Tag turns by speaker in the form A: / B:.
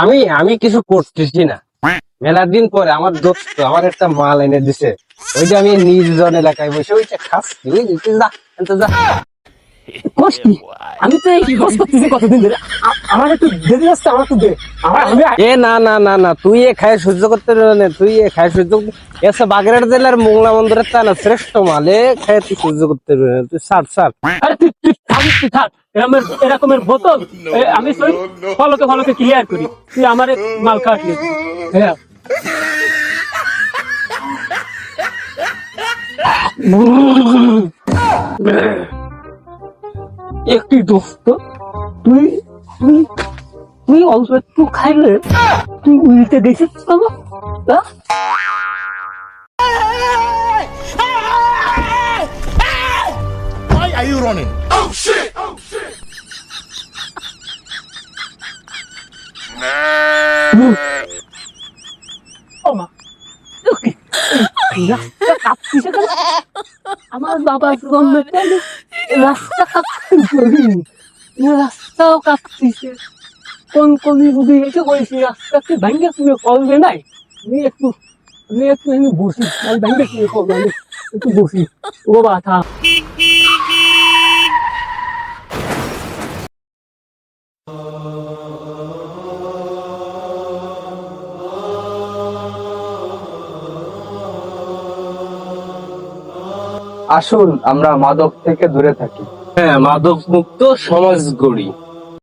A: আমি আমি কিছু করতেছি না। মেলা দিন পরে আমার দোস্ত আমার একটা মাল এনে দিছে, ওইটা আমি নির্জন এলাকায় বসে ওইটা খাচ্ছি।
B: আমি তো এই খোঁজ করতেছি কতদিন ধরে। আমার একটু দেরি আসছে, আমার একটু দে।
A: না না না না, তুই এ খায় সহ্য করতে পারবি না, তুই এ খায় সহ্য এসে বাগেরহাট জেলার মোংলা বন্দরের তা না শ্রেষ্ঠ মাল, এ খায় তুই সহ্য করতে পারবি না, তুই ছাড় ছাড়।
B: আরে তুই থাক এরকমের বোতল আমি ফলকে ক্লিয়ার করি, তুই আমার মাল খাওয়াটি। হ্যাঁ একটি দোস্ত, তুই তুই তুই অল্প একটু খাইলে তুই উল্টে গেছিস বাবা।
C: Why are you running? Oh shit! Oh shit!
B: আমার বাবা রাস্তা রাস্তাও কাঁপতিছে, কোন কবি কবি এসে বলছি রাস্তাকে ভাঙ্গে শুনে করবে নাই। আমি একটু বসি, ভাঙ্গে শুনে করবে, একটু বসি। ও বাবা
D: আসুন আমরা মাদক থেকে দূরে থাকি।
A: হ্যাঁ, মাদক মুক্ত সমাজ গড়ি।